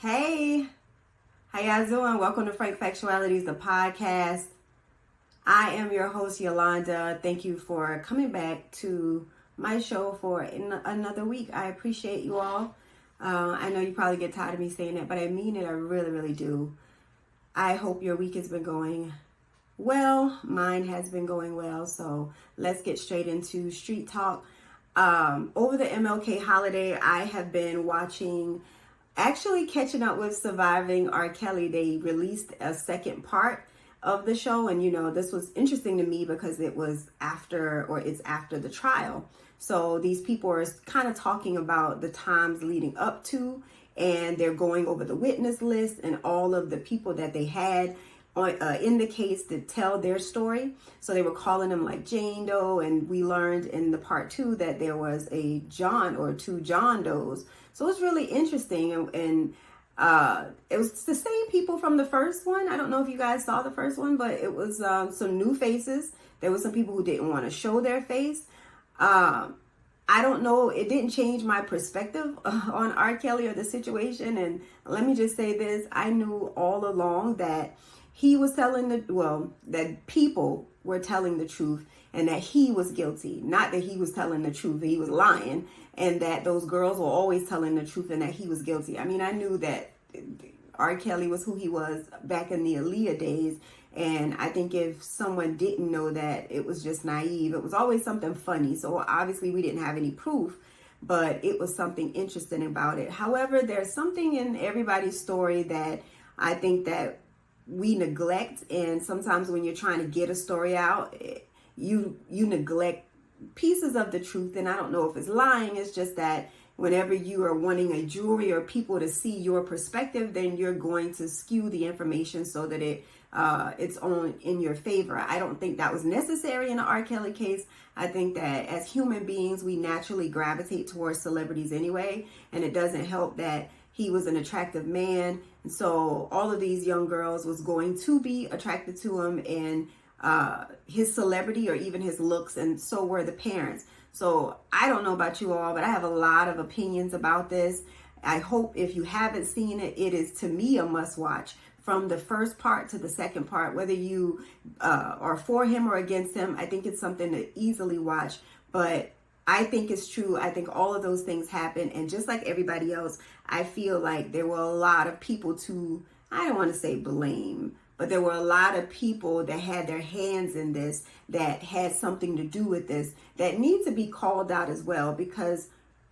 Hey, how y'all doing? Welcome to Frank Factualities, the podcast. I am your host, Yolanda. Thank you for coming back to my show for another week. I appreciate you all. I know you probably get tired of me saying that, but I mean it. I really, really do. I hope your week has been going well. Mine has been going well. So let's get straight into street talk. Over the MLK holiday, I have been actually catching up with Surviving R. Kelly. They released a second part of the show, and this was interesting to me because it's after the trial. So these people are kind of talking about the times leading up to, and they're going over the witness list and all of the people that they had in the case to tell their story. So they were calling them like Jane Doe, and we learned in the part 2 that there was a John or 2 John Does. So it was really interesting, and it was the same people from the first one. I don't know if you guys saw the first one, but it was some new faces. There were some people who didn't want to show their face. I don't know. It didn't change my perspective on R. Kelly or the situation. And let me just say this. I knew all along that he was that people were telling the truth and that he was guilty. Not that he was telling the truth, he was lying, and that those girls were always telling the truth and that he was guilty. I mean, I knew that R. Kelly was who he was back in the Aaliyah days. And I think if someone didn't know that, it was just naive. It was always something funny. So obviously we didn't have any proof, but it was something interesting about it. However, there's something in everybody's story that I think that we neglect. And sometimes when you're trying to get a story out, you neglect pieces of the truth. And I don't know if it's lying. It's just that whenever you are wanting a jury or people to see your perspective, then you're going to skew the information so that it's in your favor. I don't think that was necessary in the R. Kelly case. I think that as human beings, we naturally gravitate towards celebrities anyway, and it doesn't help that he was an attractive man, and so all of these young girls was going to be attracted to him and his celebrity or even his looks, and so were the parents. So I don't know about you all, but I have a lot of opinions about this. I hope if you haven't seen it, it is to me a must watch. From the first part to the second part, whether you are for him or against him, I think it's something to easily watch. But I think it's true. I think all of those things happen. And just like everybody else, I feel like there were a lot of people I don't want to say blame, but there were a lot of people that had their hands in this, that had something to do with this, that need to be called out as well. Because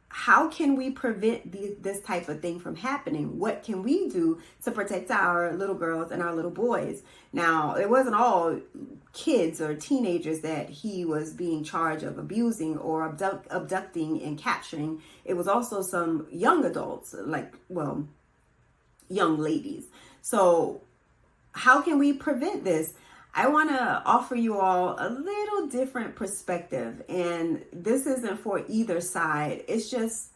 how can we prevent this type of thing from happening? What can we do to protect our little girls and our little boys? Now, it wasn't all kids or teenagers that he was being charged of abusing or abducting and capturing. It was also some young adults, young ladies. So how can we prevent this? I want to offer you all a little different perspective, and this isn't for either side. It's just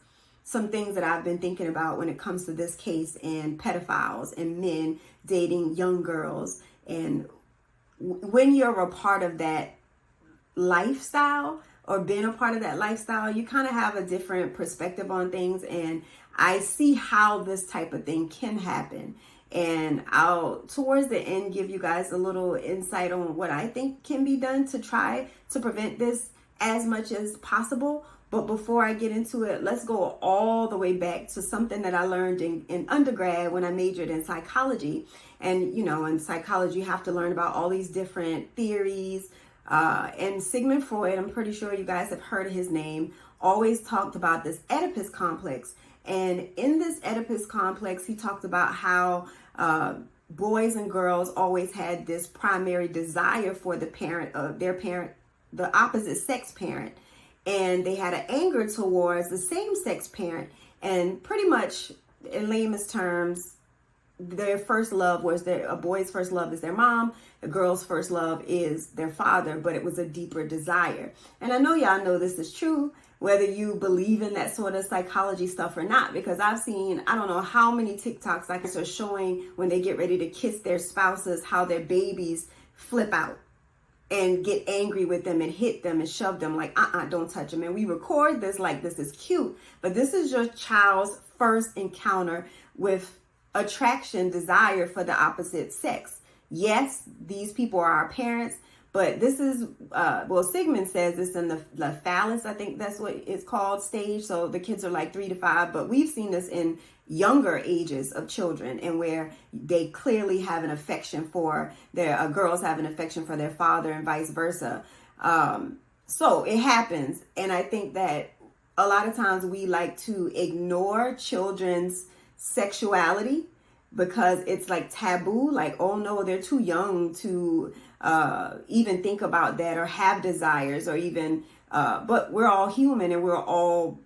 some things that I've been thinking about when it comes to this case and pedophiles and men dating young girls. And when you're a part of that lifestyle or been a part of that lifestyle, you kind of have a different perspective on things. And I see how this type of thing can happen. And I'll, towards the end, give you guys a little insight on what I think can be done to try to prevent this as much as possible. But before I get into it, let's go all the way back to something that I learned in undergrad when I majored in psychology. And, in psychology, you have to learn about all these different theories. And Sigmund Freud, I'm pretty sure you guys have heard of his name, always talked about this Oedipus complex. And in this Oedipus complex, he talked about how boys and girls always had this primary desire for the opposite sex parent. And they had an anger towards the same sex parent. And pretty much, in layman's terms, their first love was a boy's first love is their mom. A girl's first love is their father, but it was a deeper desire. And I know y'all know this is true, whether you believe in that sort of psychology stuff or not, because I've seen, I don't know how many TikToks like this are showing when they get ready to kiss their spouses, how their babies flip out and get angry with them and hit them and shove them like, don't touch them. And we record this like this is cute, but this is your child's first encounter with attraction, desire for the opposite sex. Yes, these people are our parents, but this is, Sigmund says this in the phallus, I think that's what it's called, stage. So the kids are like 3 to 5, but we've seen this in younger ages of children, and where they clearly have an affection for their, girls have an affection for their father and vice versa. So it happens. And I think that a lot of times we like to ignore children's sexuality because it's like taboo, like, oh no, they're too young to even think about that or have desires or even, but we're all human and we're all,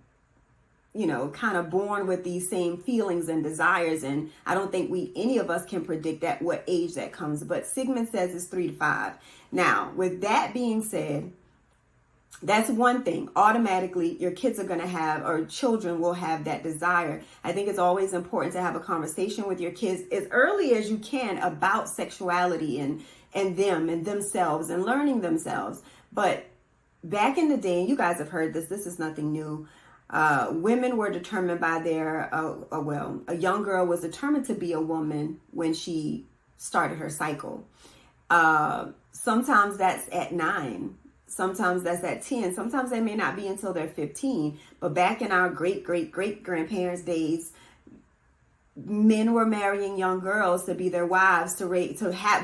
kind of born with these same feelings and desires. And I don't think any of us can predict at what age that comes, but Sigmund says it's 3 to 5. Now, with that being said, that's one thing. Automatically, your kids are going to have, or children will have that desire. I think it's always important to have a conversation with your kids as early as you can about sexuality and them and themselves and learning themselves. But back in the day, and you guys have heard this is nothing new. Women were determined by their, a young girl was determined to be a woman when she started her cycle. Sometimes that's at 9. Sometimes that's at 10. Sometimes they may not be until they're 15. But back in our great grandparents' days, men were marrying young girls to be their wives, to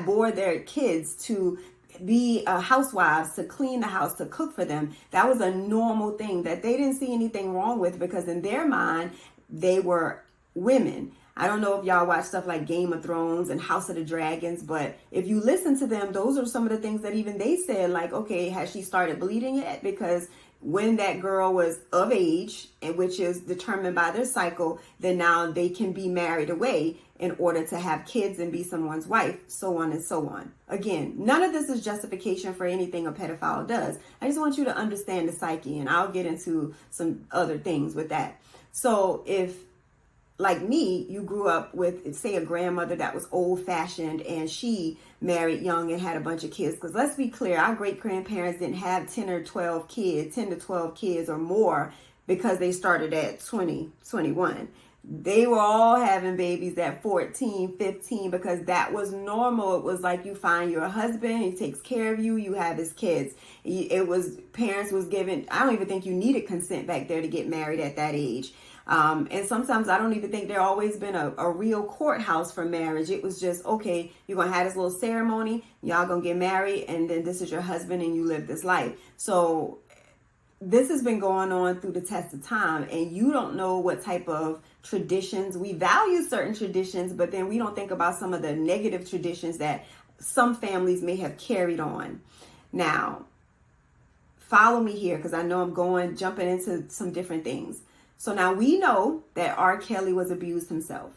board their kids, to be housewives, to clean the house, to cook for them. That was a normal thing that they didn't see anything wrong with, because in their mind, they were women. I don't know if y'all watch stuff like Game of Thrones and House of the Dragons, but if you listen to them, those are some of the things that even they said, like, okay, has she started bleeding yet? Because when that girl was of age, and which is determined by their cycle, then now they can be married away in order to have kids and be someone's wife, so on and so on. Again, none of this is justification for anything a pedophile does. I just want you to understand the psyche, and I'll get into some other things with that. So if, like me, you grew up with, say, a grandmother that was old-fashioned and she married young and had a bunch of kids. Because let's be clear, our great-grandparents didn't have 10 to 12 kids or more because they started at 20, 21. They were all having babies at 14, 15 because that was normal. It was like you find your husband, he takes care of you, you have his kids. Parents was given, I don't even think you needed consent back there to get married at that age. And sometimes I don't even think there always been a real courthouse for marriage. It was just, okay, you're going to have this little ceremony, y'all going to get married, and then this is your husband and you live this life. So this has been going on through the test of time, and you don't know what type of traditions. We value certain traditions, but then we don't think about some of the negative traditions that some families may have carried on. Now, follow me here, because I know I'm jumping into some different things. So now we know that R. Kelly was abused himself,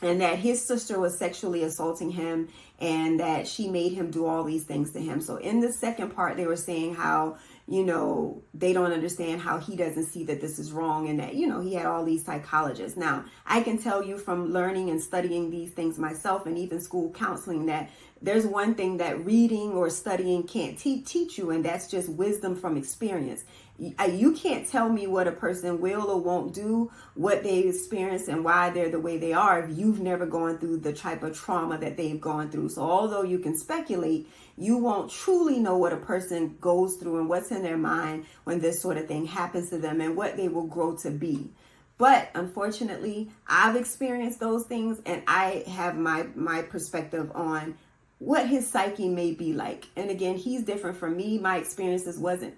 and that his sister was sexually assaulting him, and that she made him do all these things to him. So in the second part, they were saying how, they don't understand how he doesn't see that this is wrong, and that, he had all these psychologists. Now, I can tell you from learning and studying these things myself, and even school counseling, that there's one thing that reading or studying can't teach you, and that's just wisdom from experience. You can't tell me what a person will or won't do, what they experience, and why they're the way they are if you've never gone through the type of trauma that they've gone through. So although you can speculate, you won't truly know what a person goes through and what's in their mind when this sort of thing happens to them and what they will grow to be. But unfortunately, I've experienced those things, and I have my perspective on what his psyche may be like. And again, he's different from me. My experiences wasn't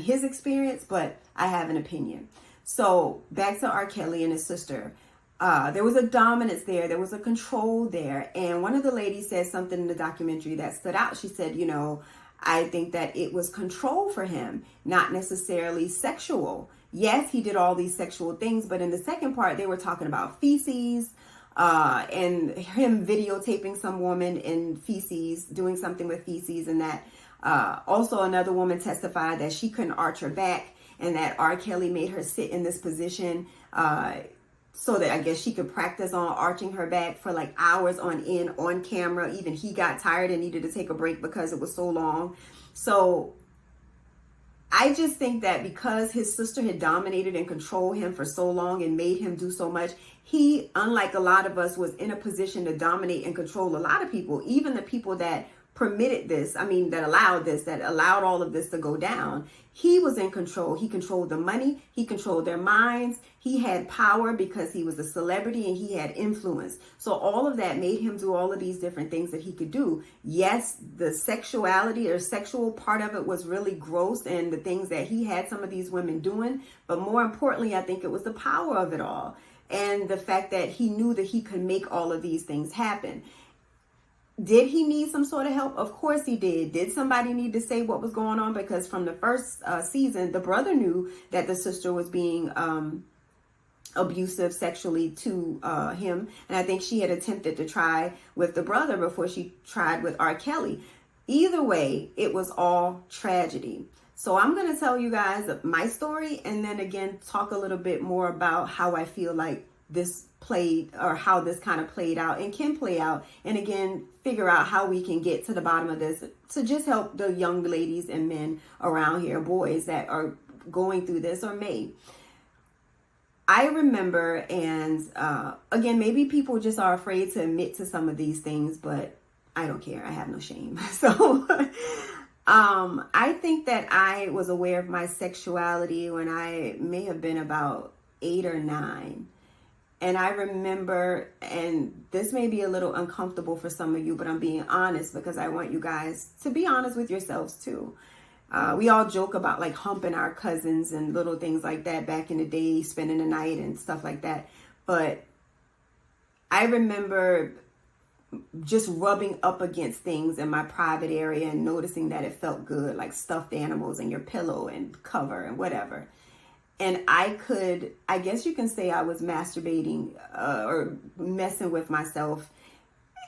his experience, but I have an opinion. So back to R. Kelly and his sister. There was a dominance there. There was a control there. And one of the ladies said something in the documentary that stood out. She said, I think that it was control for him, not necessarily sexual. Yes, he did all these sexual things, but in the second part, they were talking about feces, and him videotaping some woman in feces, doing something with feces, and that also another woman testified that she couldn't arch her back, and that R. Kelly made her sit in this position so that I guess she could practice on arching her back for like hours on camera. Even he got tired and needed to take a break because it was so long. So I just think that because his sister had dominated and controlled him for so long and made him do so much, he, unlike a lot of us, was in a position to dominate and control a lot of people, even the people that permitted this. I mean, that allowed this, that allowed all of this to go down. He was in control. He controlled the money. He controlled their minds. He had power because he was a celebrity and he had influence. So all of that made him do all of these different things that he could do. Yes, the sexuality or sexual part of it was really gross, and the things that he had some of these women doing. But more importantly, I think it was the power of it all. And the fact that he knew that he could make all of these things happen. Did he need some sort of help? Of course he did. Did somebody need to say what was going on? Because from the first season, the brother knew that the sister was being abusive sexually to him. And I think she had attempted to try with the brother before she tried with R. Kelly. Either way, it was all tragedy. So I'm going to tell you guys my story, and then again, talk a little bit more about how I feel like this played, or how this kind of played out and can play out. And again, figure out how we can get to the bottom of this to just help the young ladies and men around here, boys that are going through this or may. I remember, and again, maybe people just are afraid to admit to some of these things, but I don't care. I have no shame. So I think that I was aware of my sexuality when I may have been about 8 or 9. And I remember, and this may be a little uncomfortable for some of you, but I'm being honest because I want you guys to be honest with yourselves too. We all joke about like humping our cousins and little things like that back in the day, spending the night and stuff like that. But I remember just rubbing up against things in my private area and noticing that it felt good, like stuffed animals in your pillow and cover and whatever. And I guess you can say I was masturbating or messing with myself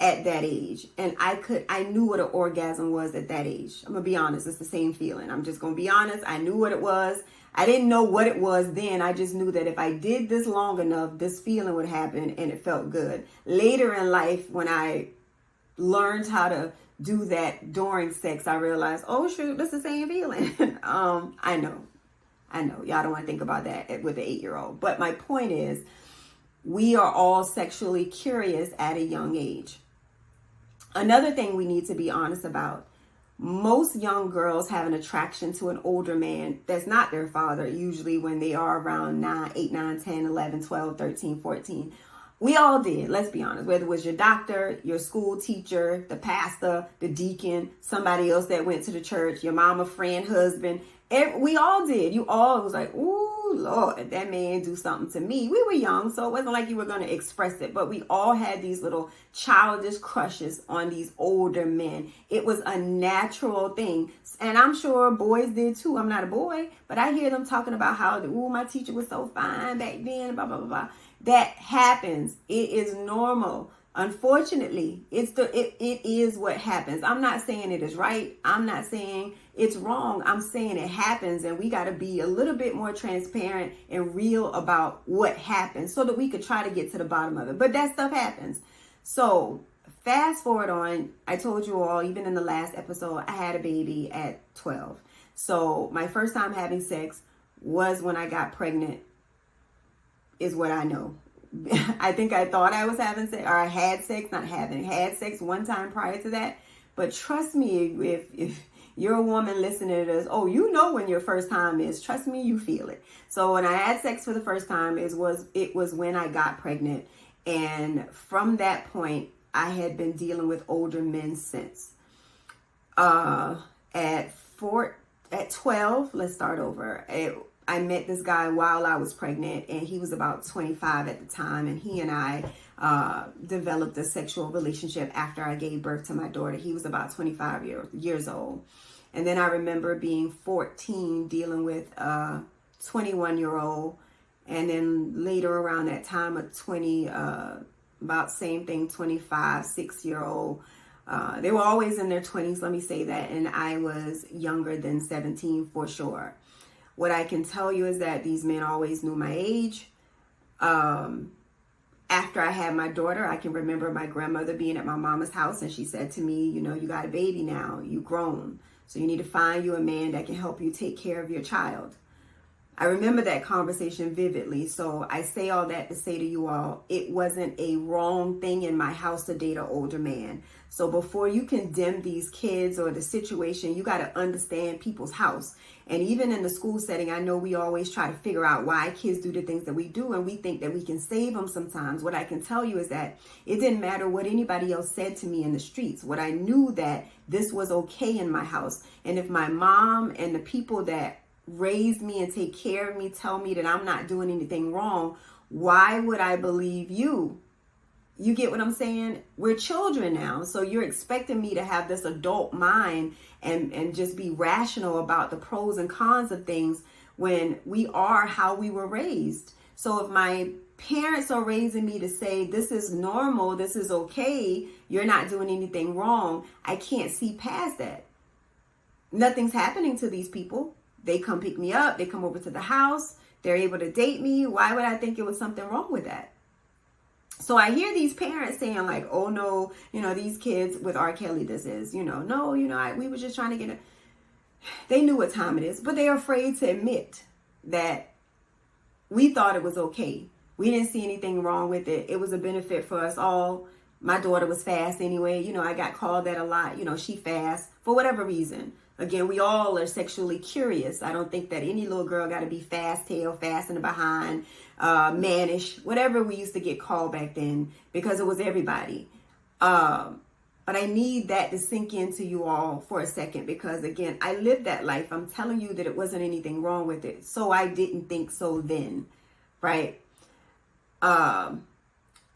at that age. And I knew what an orgasm was at that age. I'm going to be honest. It's the same feeling. I'm just going to be honest. I knew what it was. I didn't know what it was then. I just knew that if I did this long enough, this feeling would happen and it felt good. Later in life, when I learned how to do that during sex, I realized, oh shoot, this is the same feeling. I know y'all don't want to think about that with an 8-year-old. But my point is, we are all sexually curious at a young age. Another thing we need to be honest about, most young girls have an attraction to an older man that's not their father, usually when they are around 8, 9, 10, 11, 12, 13, 14. We all did, let's be honest, whether it was your doctor, your school teacher, the pastor, the deacon, somebody else that went to the church, your mama, friend, husband. We all did. You all was like, ooh, Lord, that man do something to me. We were young, so it wasn't like you were going to express it. But we all had these little childish crushes on these older men. It was a natural thing. And I'm sure boys did too. I'm not a boy, but I hear them talking about how, ooh, my teacher was so fine back then, blah, blah, blah, blah. That happens. It is normal. Unfortunately, it is what happens. I'm not saying it is right. I'm not saying it's wrong. I'm saying it happens, and we got to be a little bit more transparent and real about what happens so that we could try to get to the bottom of it. But that stuff happens. So fast forward on, I told you all, even in the last episode, I had a baby at 12. So my first time having sex was when I got pregnant, is what I know. I think I thought I was having sex, or I had sex, had sex one time prior to that. But trust me, if you're a woman listening to this, oh, you know when your first time is. Trust me, you feel it. So when I had sex for the first time, it was when I got pregnant. And from that point, I had been dealing with older men since. At 12, let's start over. I met this guy while I was pregnant, and he was about 25 at the time, and he and I developed a sexual relationship after I gave birth to my daughter. He was about 25 years old. And then I remember being 14, dealing with a 21-year-old, and then later around that time, about same thing, 25, 6-year-old. They were always in their 20s, let me say that, and I was younger than 17 for sure. What I can tell you is that these men always knew my age. After I had my daughter, I can remember my grandmother being at my mama's house, and she said to me, you know, you got a baby now, you grown. So you need to find you a man that can help you take care of your child. I remember that conversation vividly. So I say all that to say to you all, it wasn't a wrong thing in my house to date an older man. So before you condemn these kids or the situation, you got to understand people's house. And even in the school setting, I know we always try to figure out why kids do the things that we do, and we think that we can save them sometimes. What I can tell you is that it didn't matter what anybody else said to me in the streets. What I knew that this was okay in my house. And if my mom and the people that raised me and take care of me tell me that I'm not doing anything wrong, why would I believe you? You get what I'm saying? We're children now. So you're expecting me to have this adult mind and just be rational about the pros and cons of things when we are how we were raised. So if my parents are raising me to say, this is normal, this is okay, you're not doing anything wrong, I can't see past that. Nothing's happening to these people. They come pick me up. They come over to the house. They're able to date me. Why would I think it was something wrong with that? So I hear these parents saying like, oh no, these kids with R. Kelly, this is, no, we were just trying to get it. They knew what time it is, but they're afraid to admit that we thought it was okay. We didn't see anything wrong with it. It was a benefit for us all. My daughter was fast anyway. I got called that a lot. She fast for whatever reason. Again, we all are sexually curious. I don't think that any little girl got to be fast tail, fast in the behind, mannish, whatever we used to get called back then, because it was everybody. But I need that to sink into you all for a second, because again, I lived that life. I'm telling you that it wasn't anything wrong with it. So I didn't think so then, right?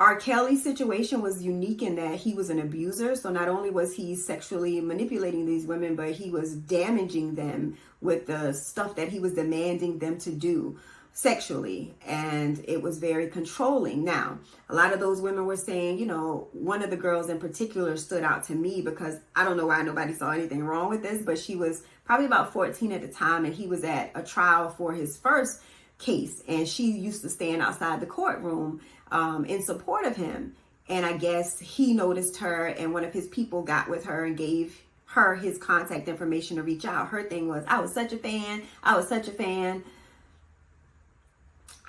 R. Kelly's situation was unique in that he was an abuser. So not only was he sexually manipulating these women, but he was damaging them with the stuff that he was demanding them to do sexually. And it was very controlling. Now, a lot of those women were saying, one of the girls in particular stood out to me because I don't know why nobody saw anything wrong with this, but she was probably about 14 at the time, and he was at a trial for his first case, and she used to stand outside the courtroom in support of him. And I guess he noticed her, and one of his people got with her and gave her his contact information to reach out. Her thing was, I was such a fan.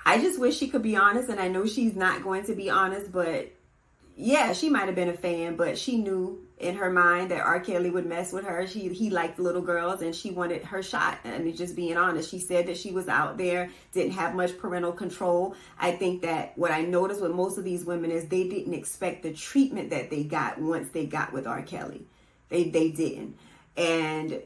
I just wish she could be honest, and I know she's not going to be honest, but yeah, she might have been a fan, but she knew in her mind that R. Kelly would mess with her. He liked little girls, and she wanted her shot. I mean, just being honest, she said that she was out there, didn't have much parental control. I think that what I noticed with most of these women is they didn't expect the treatment that they got once they got with R. Kelly. They didn't. And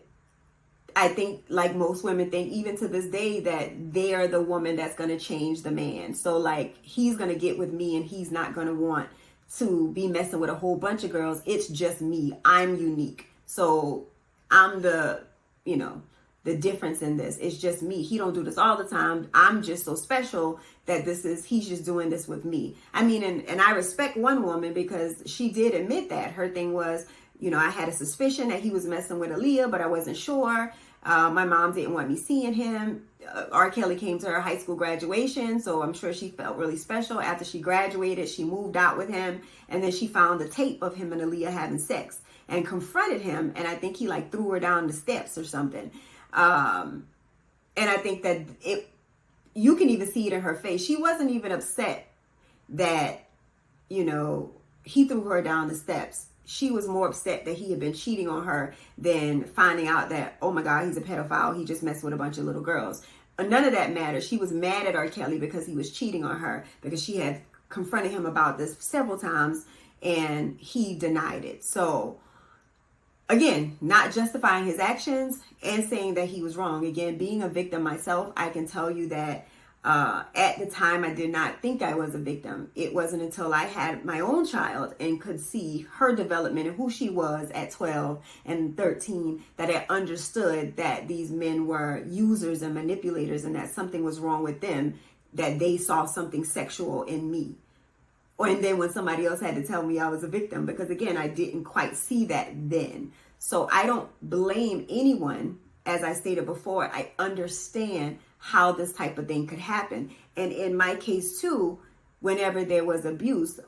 I think, like most women think, even to this day, that they're the woman that's going to change the man. So like, he's going to get with me and he's not going to want to be messing with a whole bunch of girls. It's just me. I'm unique. So I'm the difference in this. It's just me. He don't do this all the time. I'm just so special that he's just doing this with me. I mean, and I respect one woman because she did admit that. Her thing was, I had a suspicion that he was messing with Aaliyah, but I wasn't sure. My mom didn't want me seeing him. R. Kelly came to her high school graduation, so I'm sure she felt really special. After she graduated, she moved out with him, and then she found the tape of him and Aaliyah having sex and confronted him, and I think he threw her down the steps or something. And I think that you can even see it in her face. She wasn't even upset that, he threw her down the steps. She was more upset that he had been cheating on her than finding out that, oh my God, he's a pedophile. He just messed with a bunch of little girls. None of that mattered. She was mad at R. Kelly because he was cheating on her, because she had confronted him about this several times and he denied it. So again, not justifying his actions and saying that he was wrong. Again, being a victim myself, I can tell you that at the time, I did not think I was a victim. It wasn't until I had my own child and could see her development and who she was at 12 and 13 that I understood that these men were users and manipulators and that something was wrong with them, that they saw something sexual in me. And then when somebody else had to tell me I was a victim, because again, I didn't quite see that then. So I don't blame anyone. As I stated before, I understand how this type of thing could happen. And in my case too, whenever there was abuse,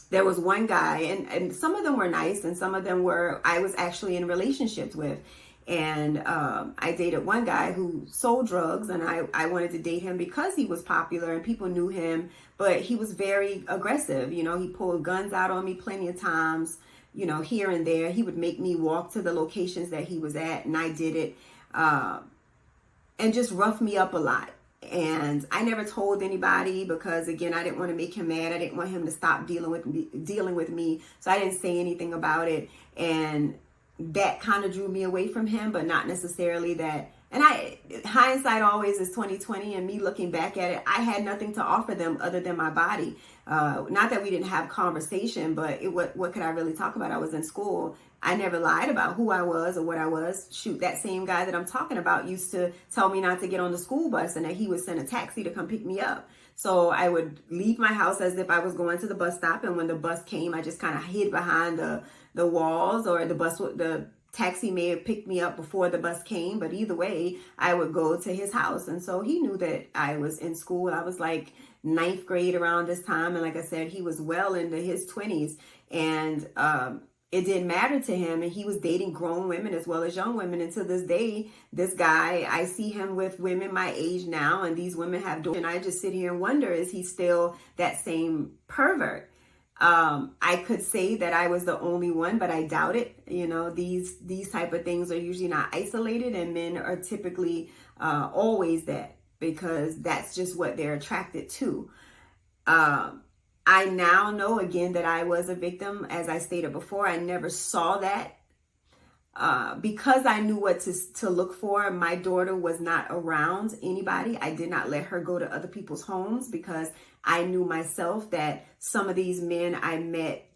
there was one guy, and some of them were nice, and some of them were I was actually in relationships with. And I dated one guy who sold drugs, and I wanted to date him because he was popular and people knew him, but he was very aggressive. You know, he pulled guns out on me plenty of times, you know, here and there. He would make me walk to the locations that he was at, and I did it, and just rough me up a lot. And I never told anybody because, again, I didn't want to make him mad. I didn't want him to stop dealing with me. So I didn't say anything about it. And that kind of drew me away from him, but not necessarily that. And hindsight always is 2020, and me looking back at it, I had nothing to offer them other than my body. Not that we didn't have conversation, but what could I really talk about? I was in school. I never lied about who I was or what I was. Shoot, that same guy that I'm talking about used to tell me not to get on the school bus and that he would send a taxi to come pick me up. So I would leave my house as if I was going to the bus stop, and when the bus came, I just kind of hid behind the walls, or the taxi may have picked me up before the bus came, but either way, I would go to his house. And so he knew that I was in school. I was like ninth grade around this time. And like I said, he was well into his 20s, and it didn't matter to him. And he was dating grown women as well as young women. And to this day, this guy, I see him with women my age now, and these women have daughters. And I just sit here and wonder, is he still that same pervert? I could say that I was the only one, but I doubt it. You know, these type of things are usually not isolated, and men are typically always that, because that's just what they're attracted to. I now know, again, that I was a victim. As I stated before, I never saw that. Because I knew what to look for. My daughter was not around anybody. I did not let her go to other people's homes, because I knew myself that some of these men I met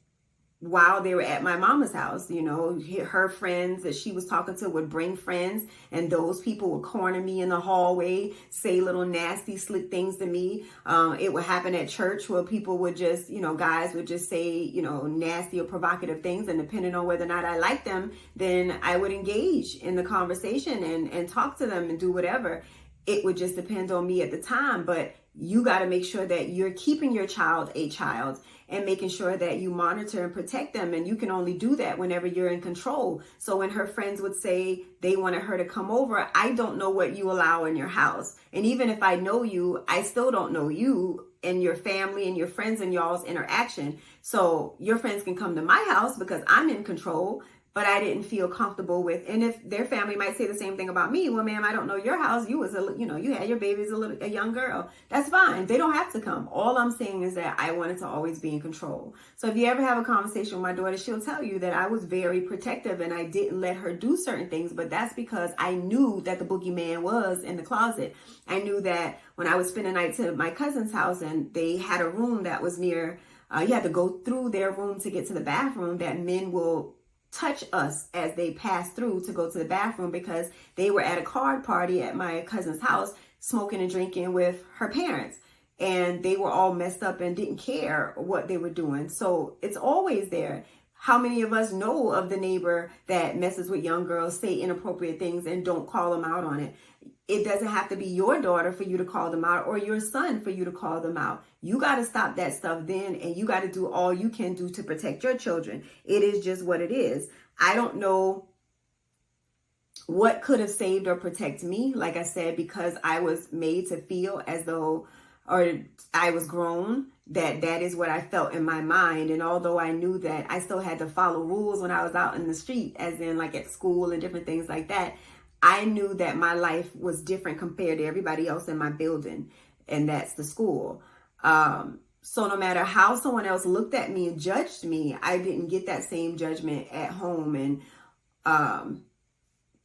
while they were at my mama's house, you know, her friends that she was talking to would bring friends, and those people would corner me in the hallway, say little nasty, slick things to me. It would happen at church where people would just, you know, guys would just say, you know, nasty or provocative things, and depending on whether or not I liked them, then I would engage in the conversation and talk to them and do whatever. It would just depend on me at the time, but you got to make sure that you're keeping your child a child and making sure that you monitor and protect them. And you can only do that whenever you're in control. So when her friends would say they wanted her to come over, I don't know what you allow in your house. And even if I know you, I still don't know you and your family and your friends and y'all's interaction. So your friends can come to my house because I'm in control, but I didn't feel comfortable with. And if their family might say the same thing about me, well, ma'am, I don't know your house. You had your baby as a young girl. That's fine. They don't have to come. All I'm saying is that I wanted to always be in control. So if you ever have a conversation with my daughter, she'll tell you that I was very protective and I didn't let her do certain things. But that's because I knew that the boogeyman was in the closet. I knew that when I would spend a night to my cousin's house and they had a room that was near, you had to go through their room to get to the bathroom, that men will touch us as they pass through to go to the bathroom, because they were at a card party at my cousin's house smoking and drinking with her parents, and they were all messed up and didn't care what they were doing. So it's always there. How many of us know of the neighbor that messes with young girls, say inappropriate things, and don't call them out on it? It doesn't have to be your daughter for you to call them out, or your son for you to call them out. You got to stop that stuff then, and you got to do all you can do to protect your children. It is just what it is. I don't know what could have saved or protected me, like I said, because I was made to feel as though, or I was grown, that is what I felt in my mind. And although I knew that I still had to follow rules when I was out in the street, as in like at school and different things like that, I knew that my life was different compared to everybody else in my building, and that's the school. So no matter how someone else looked at me and judged me, I didn't get that same judgment at home. And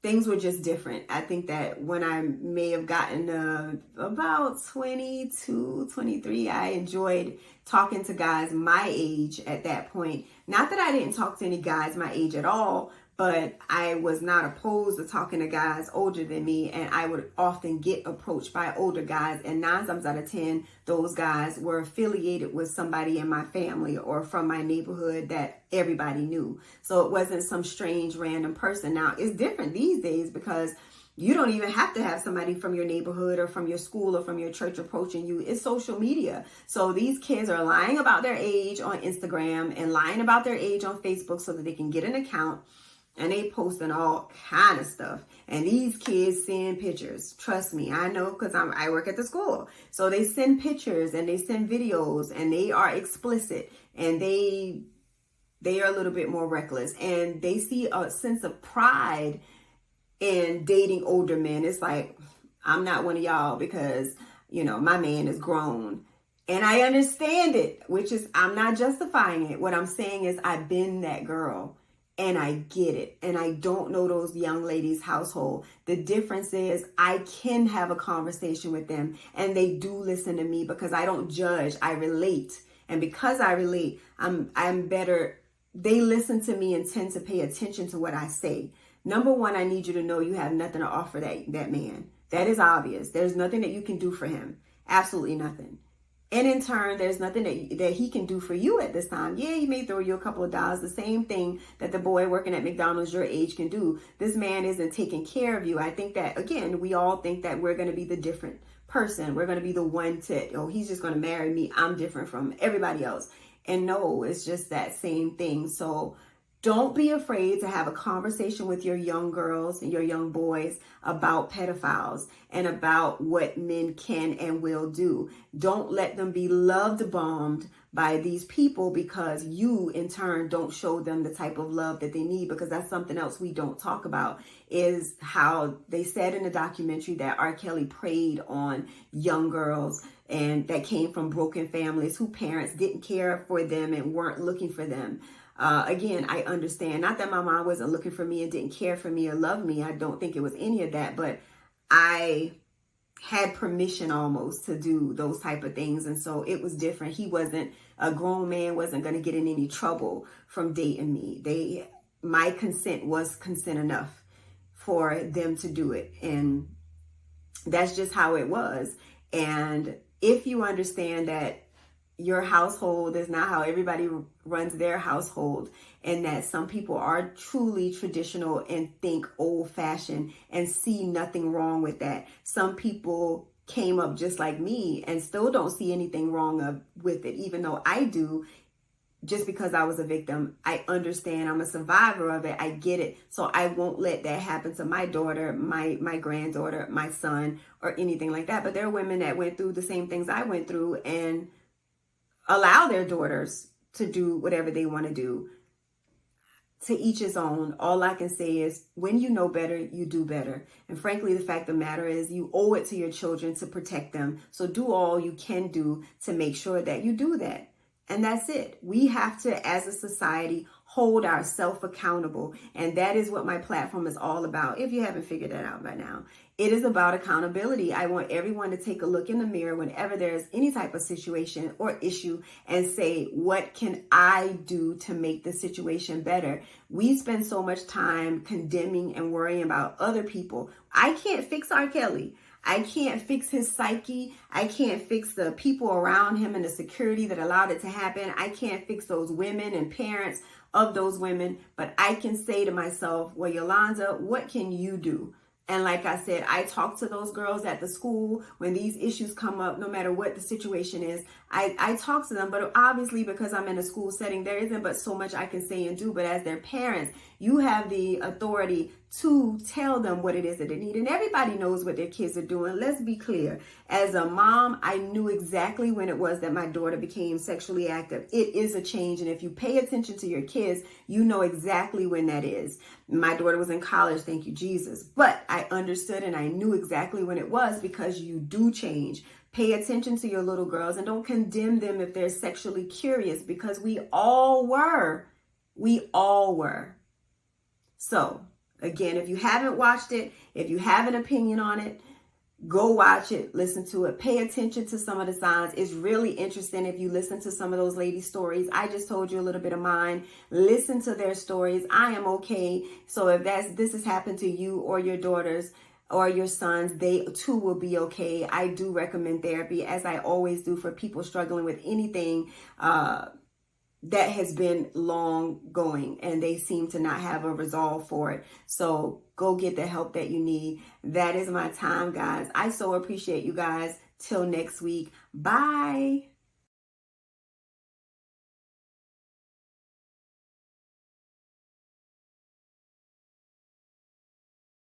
things were just different. I think that when I may have gotten about 22, 23, I enjoyed talking to guys my age at that point. Not that I didn't talk to any guys my age at all, but I was not opposed to talking to guys older than me, and I would often get approached by older guys, and 9 times out of 10, those guys were affiliated with somebody in my family or from my neighborhood that everybody knew. So it wasn't some strange random person. Now, it's different these days because You don't even have to have somebody from your neighborhood or from your school or from your church approaching you. It's social media. So these kids are lying about their age on Instagram and lying about their age on Facebook so that they can get an account, and they posting all kind of stuff. And these kids send pictures. Trust me, I know, because I work at the school. So they send pictures and they send videos, and they are explicit, and they are a little bit more reckless, and they see a sense of pride in dating older men. It's like, I'm not one of y'all because, my man is grown. And I understand it, which is, I'm not justifying it. What I'm saying is I've been that girl and I get it. And I don't know those young ladies' household. The difference is I can have a conversation with them and they do listen to me because I don't judge. I relate. And because I relate, I'm better. They listen to me and tend to pay attention to what I say. Number one, I need you to know you have nothing to offer that man. That is obvious. There's nothing that you can do for him. Absolutely nothing. And in turn, there's nothing that he can do for you at this time. Yeah, he may throw you a couple of dollars. The same thing that the boy working at McDonald's your age can do. This man isn't taking care of you. I think that, again, we all think that we're going to be the different person. We're going to be the one to, he's just going to marry me. I'm different from everybody else. And no, it's just that same thing. So don't be afraid to have a conversation with your young girls and your young boys about pedophiles and about what men can and will do. Don't let them be loved bombed by these people because you, in turn, don't show them the type of love that they need, because that's something else we don't talk about, is how they said in the documentary that R. Kelly preyed on young girls and that came from broken families whose parents didn't care for them and weren't looking for them. Again, I understand. Not that my mom wasn't looking for me and didn't care for me or love me. I don't think it was any of that, but I had permission almost to do those type of things. And so it was different. He wasn't, a grown man wasn't going to get in any trouble from dating me. My consent was consent enough for them to do it. And that's just how it was. And if you understand that your household is not how everybody runs their household, and that some people are truly traditional and think old fashioned and see nothing wrong with that. Some people came up just like me and still don't see anything wrong with it, even though I do. Just because I was a victim, I understand. I'm a survivor of it. I get it. So I won't let that happen to my daughter, my granddaughter, my son, or anything like that. But there are women that went through the same things I went through and allow their daughters to do whatever they want to do. To each his own. All I can say is, when you know better, you do better. And frankly, the fact of the matter is, you owe it to your children to protect them. So do all you can do to make sure that you do that. And that's it. We have to, as a society, hold ourselves accountable. And that is what my platform is all about, if you haven't figured that out by now. It is about accountability. I want everyone to take a look in the mirror whenever there's any type of situation or issue and say, what can I do to make the situation better? We spend so much time condemning and worrying about other people. I can't fix R. Kelly. I can't fix his psyche. I can't fix the people around him and the security that allowed it to happen. I can't fix those women and parents of those women. But I can say to myself, well, Yolanda, what can you do? And like I said, I talk to those girls at the school when these issues come up, no matter what the situation is. I talk to them, but obviously because I'm in a school setting, there isn't but so much I can say and do. But as their parents, you have the authority to tell them what it is that they need. And everybody knows what their kids are doing. Let's be clear. As a mom, I knew exactly when it was that my daughter became sexually active. It is a change. And if you pay attention to your kids, you know exactly when that is. My daughter was in college, thank you, Jesus. But I understood and I knew exactly when it was, because you do change. Pay attention to your little girls and don't condemn them if they're sexually curious, because we all were. We all were. So, again, if you haven't watched it, if you have an opinion on it, go watch it, listen to it, pay attention to some of the signs. It's really interesting if you listen to some of those ladies' stories. I just told you a little bit of mine. Listen to their stories. I am okay. So if this has happened to you or your daughters or your sons, they too will be okay. I do recommend therapy, as I always do, for people struggling with anything that has been long going and they seem to not have a resolve for it. So go get the help that you need. That is my time, guys. I so appreciate you guys. Till next week. Bye.